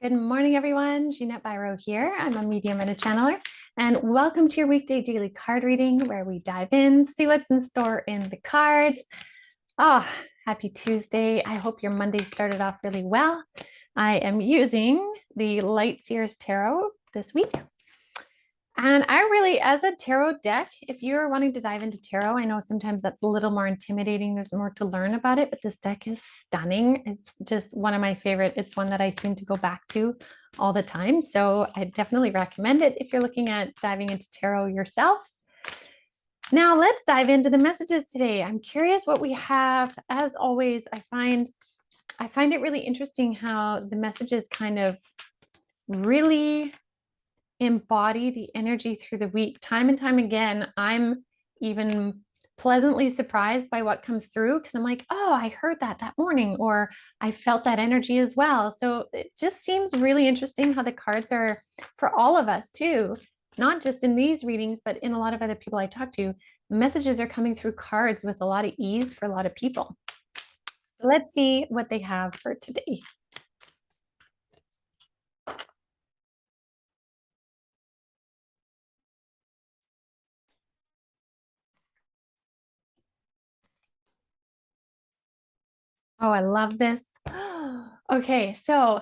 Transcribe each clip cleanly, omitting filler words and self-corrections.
Good morning, everyone. Ginette Biro here. I'm a medium and a channeler, and welcome to your weekday daily card reading where we dive in, see what's in store in the cards. Oh, happy Tuesday. I hope your Monday started off really well. I am using the Light Seers Tarot this week. And I really, as a tarot deck, if you're wanting to dive into tarot, I know sometimes that's a little more intimidating. There's more to learn about it, but this deck is stunning. It's just one of my favorite. It's one that I seem to go back to all the time. So I definitely recommend it if you're looking at diving into tarot yourself. Now let's dive into the messages today. I'm curious what we have. As always, I find it really interesting how the messages kind of really embody the energy through the week. Time and time again, I'm even pleasantly surprised by what comes through because I'm like, oh, I heard that morning, or I felt that energy as well. So it just seems really interesting how the cards are for all of us too, not just in these readings, but in a lot of other people I talk to. Messages are coming through cards with a lot of ease for a lot of people. So let's see what they have for today. Oh, I love this. Okay, so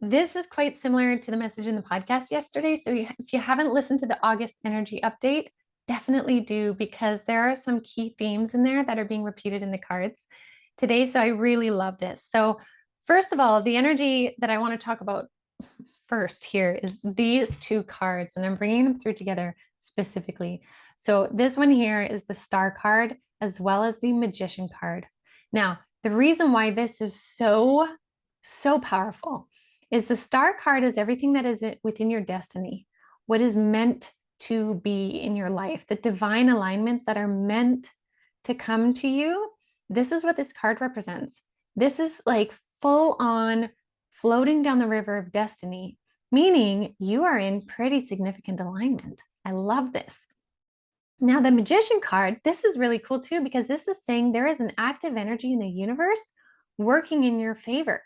this is quite similar to the message in the podcast yesterday. So if you haven't listened to the August energy update, definitely do, because there are some key themes in there that are being repeated in the cards today. So I really love this. So first of all, the energy that I want to talk about first here is these two cards, and I'm bringing them through together specifically. So this one here is the Star card as well as the Magician card. Now, the reason why this is so powerful is the Star card is everything that is within your destiny, what is meant to be in your life, the divine alignments that are meant to come to you. This is what this card represents. This is like full on floating down the river of destiny, meaning you are in pretty significant alignment. I love this. Now, the Magician card, this is really cool too, because this is saying there is an active energy in the universe working in your favor.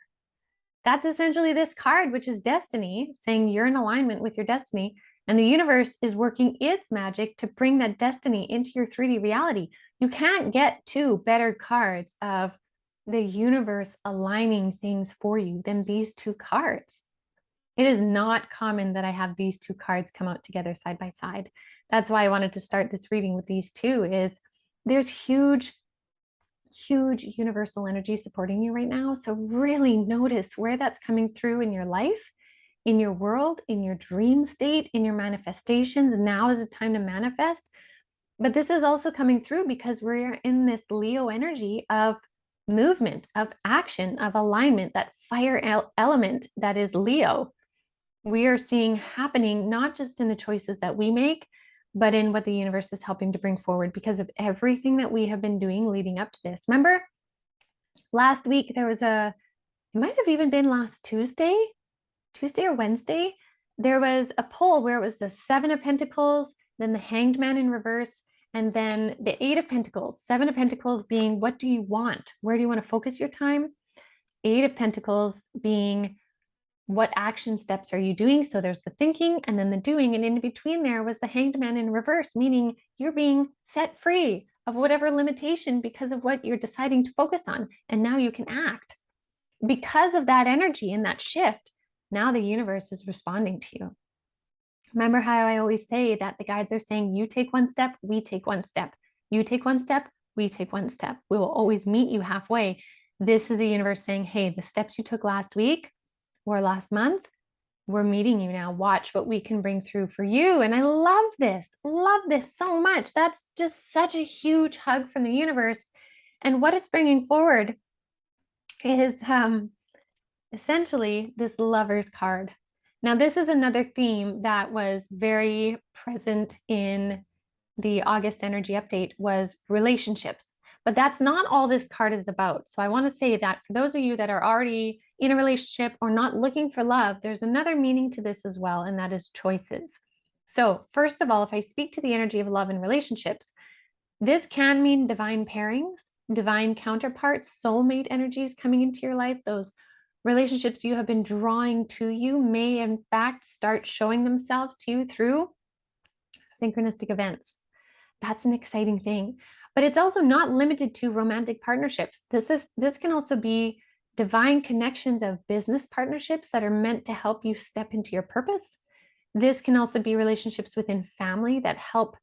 That's essentially this card, which is destiny, saying you're in alignment with your destiny, and the universe is working its magic to bring that destiny into your 3D reality. You can't get two better cards of the universe aligning things for you than these two cards. It is not common that I have these two cards come out together side by side. That's why I wanted to start this reading with these two. Is there's huge universal energy supporting you right now. So really notice where that's coming through in your life, in your world, in your dream state, in your manifestations. Now is a time to manifest. But this is also coming through because we're in this Leo energy of movement, of action, of alignment, that fire element that is Leo. We are seeing happening not just in the choices that we make, but in what the universe is helping to bring forward because of everything that we have been doing leading up to this. Remember, last week there was it might have even been last Tuesday or Wednesday, there was a poll where it was the Seven of Pentacles, then the Hanged Man in reverse, and then the Eight of Pentacles. Seven of Pentacles being, what do you want? Where do you want to focus your time? Eight of Pentacles being, what action steps are you doing? So there's the thinking and then the doing. And in between there was the Hanged Man in reverse, meaning you're being set free of whatever limitation because of what you're deciding to focus on. And now you can act. Because of that energy and that shift, now the universe is responding to you. Remember how I always say that the guides are saying, you take one step, we take one step. You take one step, we take one step. We will always meet you halfway. This is the universe saying, hey, the steps you took last week or last month, we're meeting you now. Watch what we can bring through for you. And I love this so much. That's just such a huge hug from the universe. And what it's bringing forward is essentially this Lover's card. Now, this is another theme that was very present in the August energy update, was relationships. But that's not all this card is about. So I want to say that for those of you that are already in a relationship or not looking for love, there's another meaning to this as well, and that is choices. So first of all, if I speak to the energy of love and relationships, this can mean divine pairings, divine counterparts, soulmate energies coming into your life, those relationships you have been drawing to you may in fact start showing themselves to you through synchronistic events. That's an exciting thing. But it's also not limited to romantic partnerships. This can also be divine connections of business partnerships that are meant to help you step into your purpose. This can also be relationships within family that help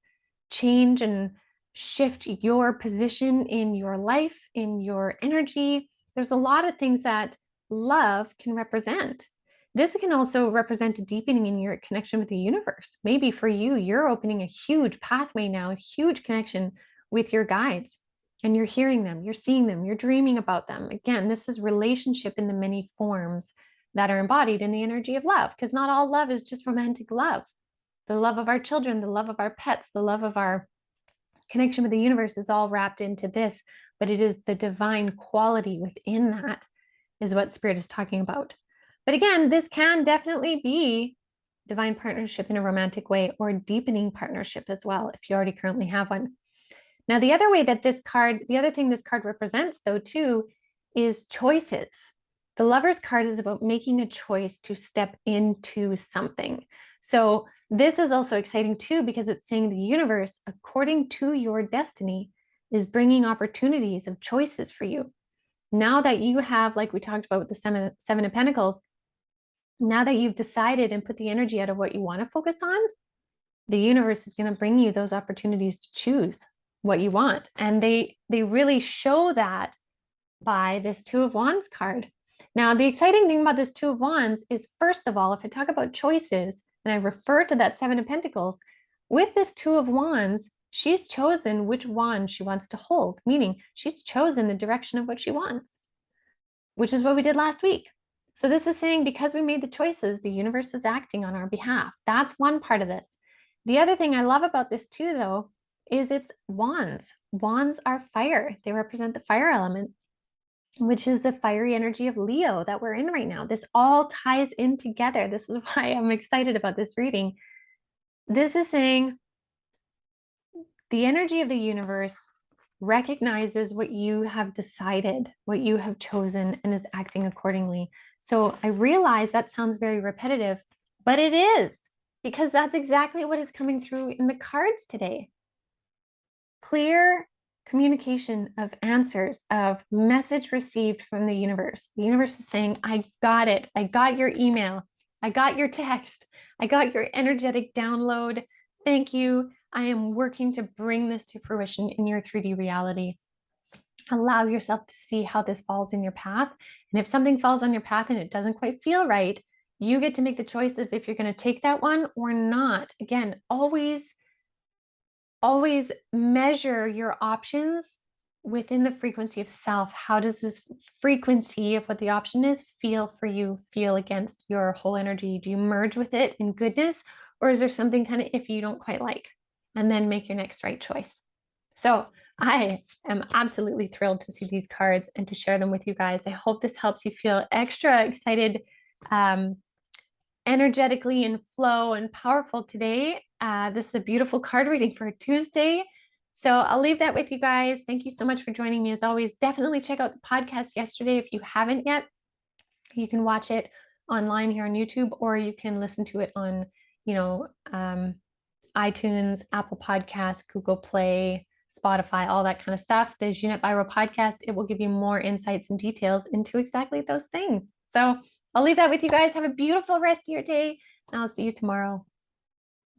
change and shift your position in your life, in your energy. There's a lot of things that love can represent. This can also represent a deepening in your connection with the universe. Maybe for you, you're opening a huge pathway now, a huge connection with your guides, and you're hearing them, you're seeing them, you're dreaming about them. Again, this is relationship in the many forms that are embodied in the energy of love, because not all love is just romantic love. The love of our children, the love of our pets, the love of our connection with the universe is all wrapped into this, but it is the divine quality within that is what Spirit is talking about. But again, this can definitely be divine partnership in a romantic way or deepening partnership as well, if you already currently have one. Now, the other way that the other thing this card represents, though, too, is choices. The Lover's card is about making a choice to step into something. So this is also exciting, too, because it's saying the universe, according to your destiny, is bringing opportunities of choices for you. Now that you have, like we talked about with the Seven of Pentacles, now that you've decided and put the energy out of what you want to focus on, the universe is going to bring you those opportunities to choose what you want. And they really show that by this Two of Wands card. Now, the exciting thing about this Two of Wands is, first of all, if I talk about choices and I refer to that Seven of Pentacles, with this Two of Wands, she's chosen which wand she wants to hold, meaning she's chosen the direction of what she wants, which is what we did last week. So this is saying because we made the choices, the universe is acting on our behalf. That's one part of this. The other thing I love about this too, though, is it's wands. Wands are fire. They represent the fire element, which is the fiery energy of Leo that we're in right now. This all ties in together. This is why I'm excited about this reading. This is saying the energy of the universe recognizes what you have decided, what you have chosen, and is acting accordingly. So I realize that sounds very repetitive, but it is, because that's exactly what is coming through in the cards today. Clear communication of answers, of message received from the universe. The universe is saying, I got it. I got your email. I got your text. I got your energetic download. Thank you. I am working to bring this to fruition in your 3D reality. Allow yourself to see how this falls in your path. And if something falls on your path and it doesn't quite feel right, you get to make the choice of if you're going to take that one or not. Again, always measure your options within the frequency of self. How does this frequency of what the option is feel for you, feel against your whole energy? Do you merge with it in goodness, or is there something kind of iffy you don't quite like? And then make your next right choice. So I am absolutely thrilled to see these cards and to share them with you guys. I hope this helps you feel extra excited, energetically in flow and powerful today. This is a beautiful card reading for a Tuesday. So I'll leave that with you guys. Thank you so much for joining me as always. Definitely check out the podcast yesterday if you haven't yet. You can watch it online here on YouTube, or you can listen to it on, iTunes, Apple Podcasts, Google Play, Spotify, all that kind of stuff. The Ginette Biro podcast, it will give you more insights and details into exactly those things. So I'll leave that with you guys. Have a beautiful rest of your day, and I'll see you tomorrow.